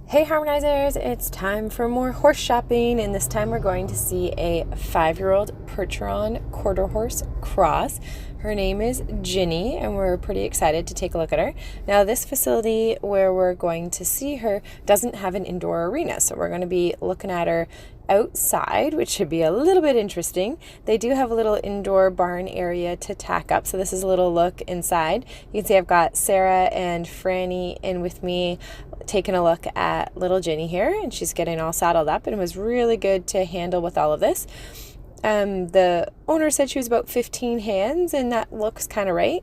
Hey Harmonizers, it's time for more horse shopping, and this time we're going to see a 5-year-old Percheron quarter horse cross. Her name is Ginny, and we're pretty excited to take a look at her. Now, this facility where we're going to see her doesn't have an indoor arena, so we're going to be looking at her outside, which should be a little bit interesting. They do have a little indoor barn area to tack up, so this is a little look inside. You can see I've got Sarah and Franny in with me taking a look at little Ginny here, and she's getting all saddled up, and it was really good to handle with all of this. The owner said she was about 15 hands, and that looks kind of right.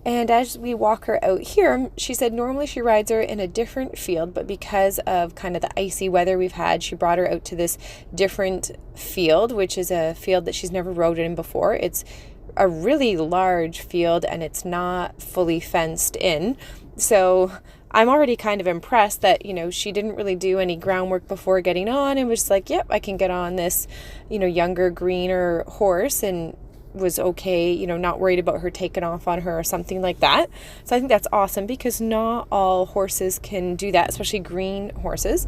And as we walk her out here, she said normally she rides her in a different field, but because of kind of the icy weather we've had, she brought her out to this different field, which is a field that she's never rode in before. It's a really large field, and it's not fully fenced in. So I'm already kind of impressed that, she didn't really do any groundwork before getting on and was just like, yep, I can get on this, younger, greener horse, and was okay, not worried about her taking off on her or something like that. So I think that's awesome because not all horses can do that, especially green horses.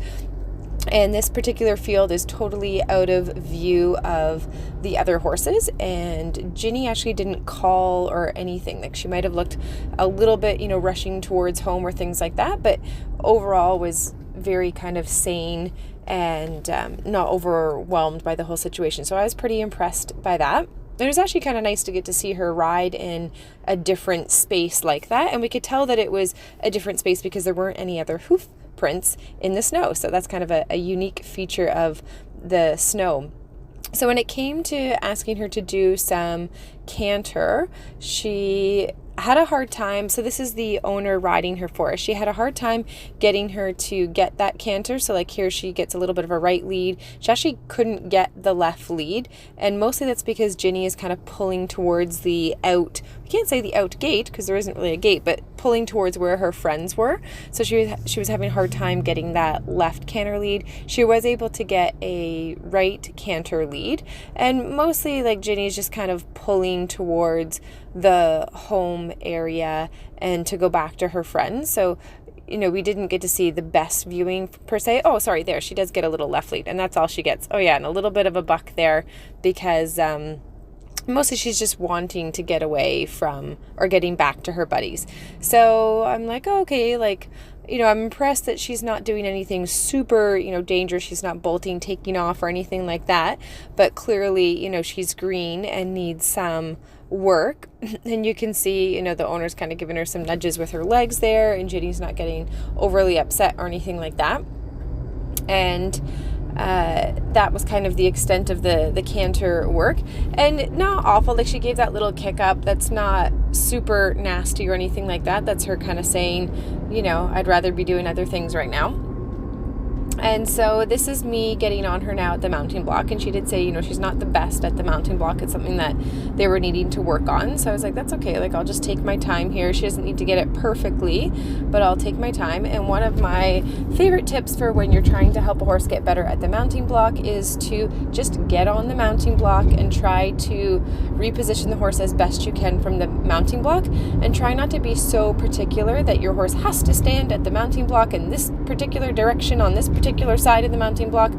And this particular field is totally out of view of the other horses. And Ginny actually didn't call or anything. Like, she might have looked a little bit, rushing towards home or things like that. But overall was very kind of sane and not overwhelmed by the whole situation. So I was pretty impressed by that. It was actually kind of nice to get to see her ride in a different space like that. And we could tell that it was a different space because there weren't any other hoof prints in the snow. So that's kind of a unique feature of the snow. So when it came to asking her to do some canter, she had a hard time. So this is the owner riding her for us. She had a hard time getting her to get that canter. So like here she gets a little bit of a right lead. She actually couldn't get the left lead. And mostly that's because Ginny is kind of pulling towards the out. We can't say the out gate because there isn't really a gate, but pulling towards where her friends were. So she was having a hard time getting that left canter lead. She was able to get a right canter lead. And mostly like Ginny's just kind of pulling towards the home area and to go back to her friends. So, we didn't get to see the best viewing per se. Oh, sorry, there. She does get a little left lead, and that's all she gets. Oh, yeah, and a little bit of a buck there because mostly she's just wanting to get away from or getting back to her buddies. So I'm like, oh, okay, like, I'm impressed that she's not doing anything super, dangerous. She's not bolting, taking off or anything like that. But clearly, she's green and needs some work. And you can see, the owner's kind of giving her some nudges with her legs there, and Ginny's not getting overly upset or anything like that. And that was kind of the extent of the canter work, and not awful. Like, she gave that little kick up. That's not super nasty or anything like that. That's her kind of saying, I'd rather be doing other things right now. And so this is me getting on her now at the mounting block. And she did say, she's not the best at the mounting block. It's something that they were needing to work on. So I was like, that's okay. Like, I'll just take my time here. She doesn't need to get it perfectly, but I'll take my time. And one of my favorite tips for when you're trying to help a horse get better at the mounting block is to just get on the mounting block and try to reposition the horse as best you can from the mounting block. And try not to be so particular that your horse has to stand at the mounting block in this particular direction on this particular side of the mounting block,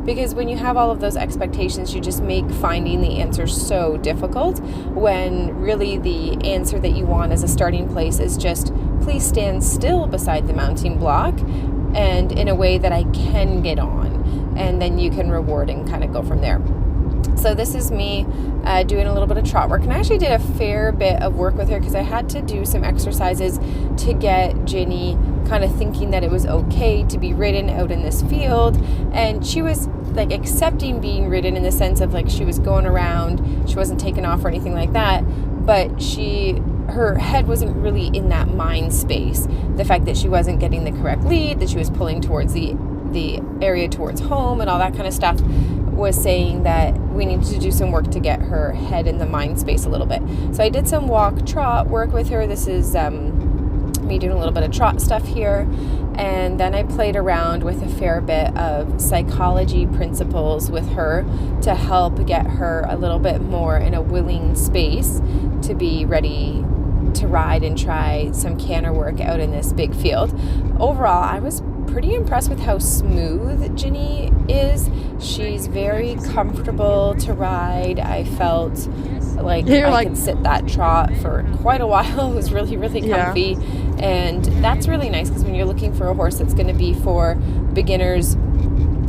because when you have all of those expectations, you just make finding the answer so difficult, when really the answer that you want as a starting place is just please stand still beside the mounting block and in a way that I can get on, and then you can reward and kind of go from there. So this is me doing a little bit of trot work, and I actually did a fair bit of work with her because I had to do some exercises to get Ginny kind of thinking that it was okay to be ridden out in this field. And she was like accepting being ridden in the sense of like she was going around, she wasn't taking off or anything like that, but her head wasn't really in that mind space. The fact that she wasn't getting the correct lead, that she was pulling towards the area towards home and all that kind of stuff, was saying that we needed to do some work to get her head in the mind space a little bit. So I did some walk trot work with her. This is me doing a little bit of trot stuff here. And then I played around with a fair bit of psychology principles with her to help get her a little bit more in a willing space to be ready to ride and try some canter work out in this big field. Overall, I was pretty impressed with how smooth Ginny is. She's very comfortable to ride. I felt like I could sit that trot for quite a while. It was really, really comfy. And that's really nice because when you're looking for a horse that's going to be for beginners,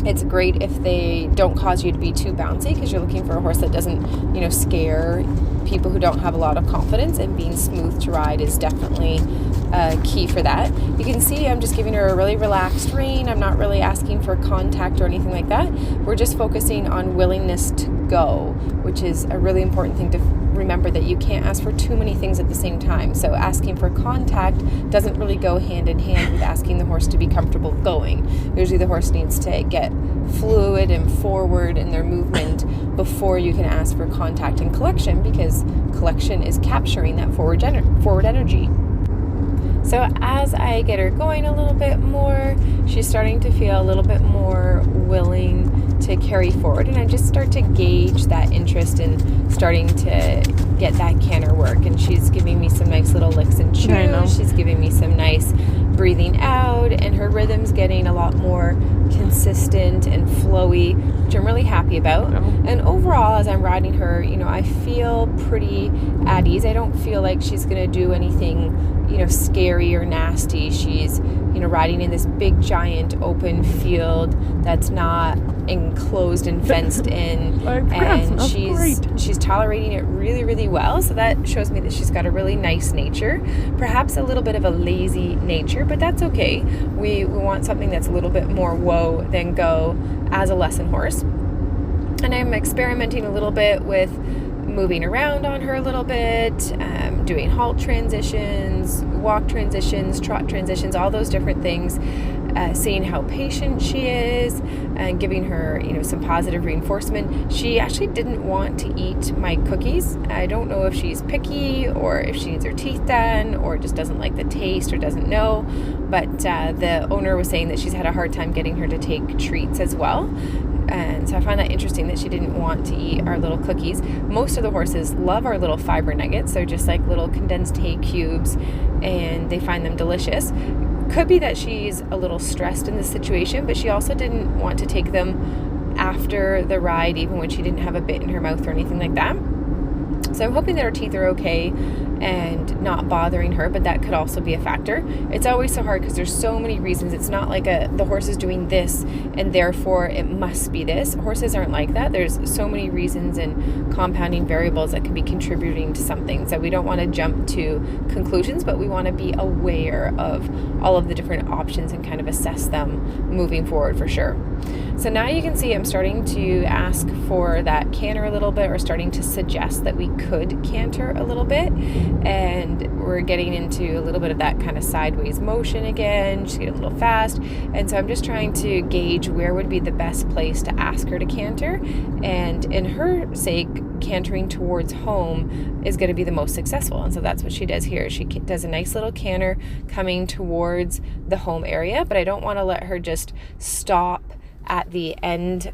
it's great if they don't cause you to be too bouncy, because you're looking for a horse that doesn't, scare people who don't have a lot of confidence, and being smooth to ride is definitely key for that. You can see I'm just giving her a really relaxed rein. I'm not really asking for contact or anything like that. We're just focusing on willingness to go, which is a really important thing to remember, that you can't ask for too many things at the same time. So asking for contact doesn't really go hand in hand with asking the horse to be comfortable going. Usually the horse needs to get fluid and forward in their movement before you can ask for contact and collection, because collection is capturing that forward energy. So as I get her going a little bit more, she's starting to feel a little bit more willing to carry forward, and I just start to gauge that interest in starting to get that canter work. And she's giving me some nice little licks and chews. She's giving me some nice breathing out, and her rhythm's getting a lot more consistent and flowy, which I'm really happy about. And overall, as I'm riding her, I feel pretty at ease. I don't feel like she's going to do anything scary or nasty. She's riding in this big giant open field that's not enclosed and fenced in, and she's tolerating it really, really well. So that shows me that she's got a really nice nature, perhaps a little bit of a lazy nature, but that's okay. We want something that's a little bit more whoa than go as a lesson horse. And I'm experimenting a little bit with moving around on her a little bit, doing halt transitions, walk transitions, trot transitions, all those different things, seeing how patient she is, and giving her, some positive reinforcement. She actually didn't want to eat my cookies. I don't know if she's picky or if she needs her teeth done or just doesn't like the taste or doesn't know, but the owner was saying that she's had a hard time getting her to take treats as well. And so I find that interesting that she didn't want to eat our little cookies. Most of the horses love our little fiber nuggets. They're just like little condensed hay cubes, and they find them delicious. Could be that she's a little stressed in this situation, but she also didn't want to take them after the ride, even when she didn't have a bit in her mouth or anything like that. So I'm hoping that her teeth are okay and not bothering her, but that could also be a factor. It's always so hard because there's so many reasons. It's not like the horse is doing this and therefore it must be this. Horses aren't like that. There's so many reasons and compounding variables that can be contributing to something. So we don't want to jump to conclusions, but we want to be aware of all of the different options and kind of assess them moving forward for sure. So now you can see I'm starting to ask for that canter a little bit, or starting to suggest that we could canter a little bit. And we're getting into a little bit of that kind of sideways motion again. She's getting a little fast. And so I'm just trying to gauge where would be the best place to ask her to canter. And in her sake, cantering towards home is going to be the most successful. And so that's what she does here. She does a nice little canter coming towards the home area, but I don't want to let her just stop at the end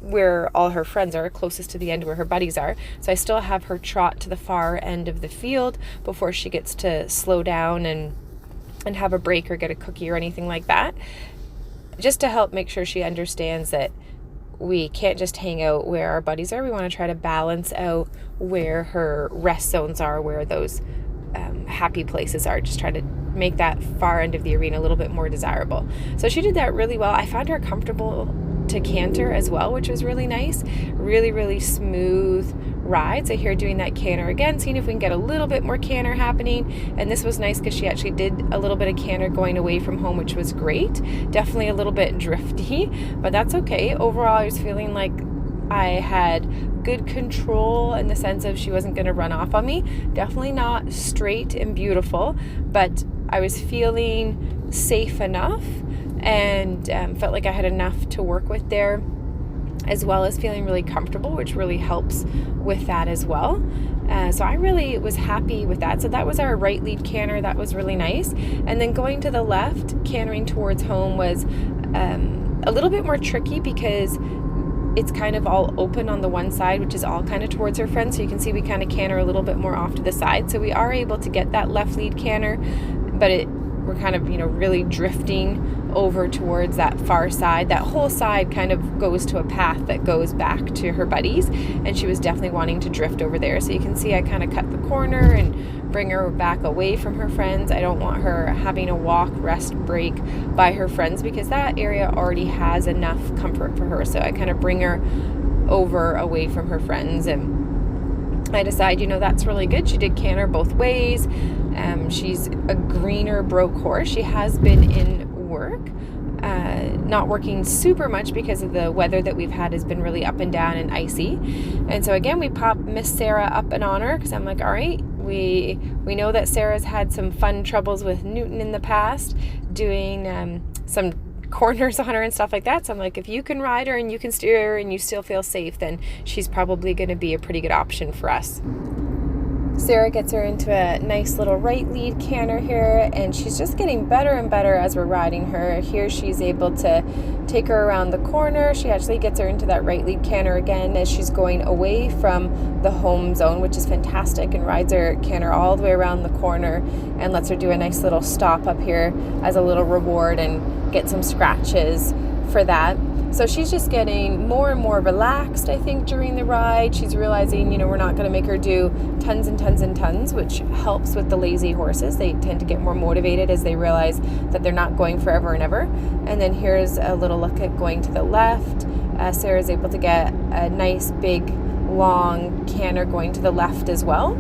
where all her friends are, closest to the end where her buddies are. So I still have her trot to the far end of the field before she gets to slow down and have a break or get a cookie or anything like that, just to help make sure she understands that we can't just hang out where our buddies are. We want to try to balance out where her rest zones are, where those happy places are. Just try to make that far end of the arena a little bit more desirable. So she did that really well. I found her comfortable to canter as well, which was really nice. Really, really smooth ride. So here doing that canter again, seeing if we can get a little bit more canter happening. And this was nice because she actually did a little bit of canter going away from home, which was great. Definitely a little bit drifty, but that's okay. Overall, I was feeling like I had good control in the sense of she wasn't going to run off on me. Definitely not straight and beautiful, but I was feeling safe enough and felt like I had enough to work with there, as well as feeling really comfortable, which really helps with that as well. So I really was happy with that. So that was our right lead canter. That was really nice. And then going to the left, cantering towards home was a little bit more tricky because it's kind of all open on the one side, which is all kind of towards her friend. So you can see we kind of canter a little bit more off to the side. So we are able to get that left lead canter, but we're kind of, really drifting over towards that far side. That whole side kind of goes to a path that goes back to her buddies, and she was definitely wanting to drift over there. So you can see I kind of cut the corner and bring her back away from her friends. I don't want her having a walk, rest, break by her friends, because that area already has enough comfort for her. So I kind of bring her over away from her friends, and I decide, that's really good. She did canter both ways. She's a greener broke horse. She has been in work, not working super much because of the weather that we've had has been really up and down and icy. And so again, we pop Miss Sarah up and on her, because I'm like, all right, we know that Sarah's had some fun troubles with Newton in the past, doing some corners on her and stuff like that. So I'm like, if you can ride her and you can steer her and you still feel safe, then she's probably going to be a pretty good option for us. Sarah gets her into a nice little right lead canter here, and she's just getting better and better as we're riding her. Here she's able to take her around the corner. She actually gets her into that right lead canter again as she's going away from the home zone, which is fantastic, and rides her canter all the way around the corner and lets her do a nice little stop up here as a little reward and get some scratches for that. So she's just getting more and more relaxed, I think, during the ride. She's realizing, we're not going to make her do tons and tons and tons, which helps with the lazy horses. They tend to get more motivated as they realize that they're not going forever and ever. And then here's a little look at going to the left. Sarah's able to get a nice, big, long canter going to the left as well.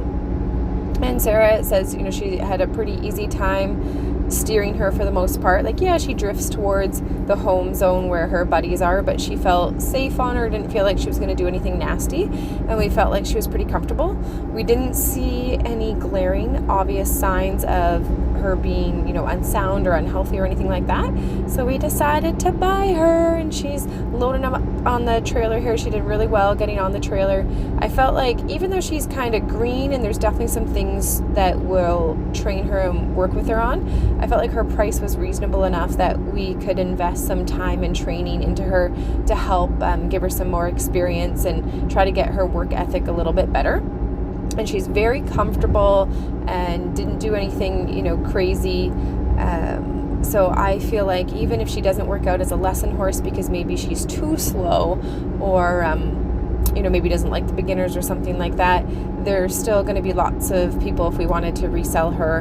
And Sarah says, she had a pretty easy time steering her for the most part. Like, yeah, she drifts towards the home zone where her buddies are, but she felt safe on her, didn't feel like she was going to do anything nasty, and we felt like she was pretty comfortable. We didn't see any glaring obvious signs of her being, unsound or unhealthy or anything like that. So we decided to buy her, and she's loading up on the trailer here. She did really well getting on the trailer. I felt like even though she's kind of green and there's definitely some things that will train her and work with her on, I felt like her price was reasonable enough that we could invest some time and training into her to help give her some more experience and try to get her work ethic a little bit better. And she's very comfortable and didn't do anything, crazy. So I feel like even if she doesn't work out as a lesson horse because maybe she's too slow or, maybe doesn't like the beginners or something like that, there's still going to be lots of people, if we wanted to resell her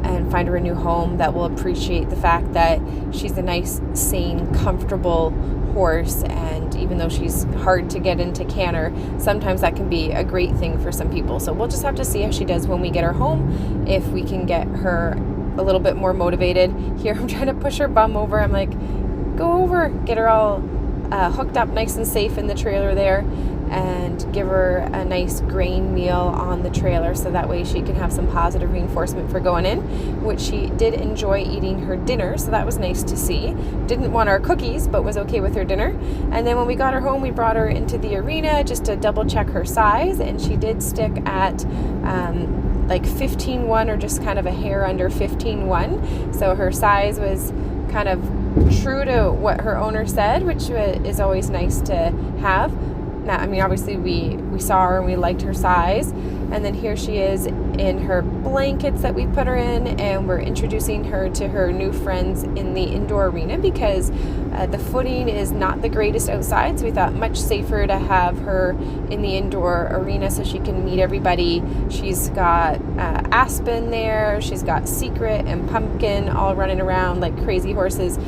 and find her a new home, that will appreciate the fact that she's a nice, sane, comfortable horse. And even though she's hard to get into canter, sometimes that can be a great thing for some people. So we'll just have to see how she does when we get her home, if we can get her a little bit more motivated. Here I'm trying to push her bum over. I'm like, go over, get her all hooked up nice and safe in the trailer there, and give her a nice grain meal on the trailer so that way she can have some positive reinforcement for going in, which she did enjoy eating her dinner, so that was nice to see. Didn't want our cookies, but was okay with her dinner. And then when we got her home, we brought her into the arena just to double check her size, and she did stick at like 15.1 or just kind of a hair under 15.1. So her size was kind of true to what her owner said, which is always nice to have. Now, obviously we saw her and we liked her size. And then here she is in her blankets that we put her in, and we're introducing her to her new friends in the indoor arena because the footing is not the greatest outside. So we thought much safer to have her in the indoor arena so she can meet everybody. She's got Aspen there. She's got Secret and Pumpkin all running around like crazy horses.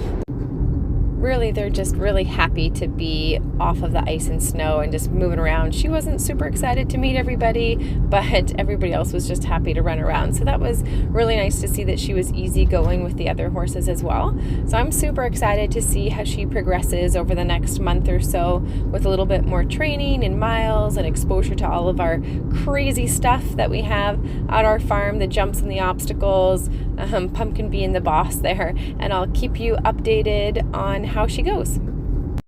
Really, they're just really happy to be off of the ice and snow and just moving around. She wasn't super excited to meet everybody, but everybody else was just happy to run around. So that was really nice to see that she was easygoing with the other horses as well. So I'm super excited to see how she progresses over the next month or so with a little bit more training and miles and exposure to all of our crazy stuff that we have at our farm, the jumps and the obstacles, Pumpkin being the boss there. And I'll keep you updated on how she goes.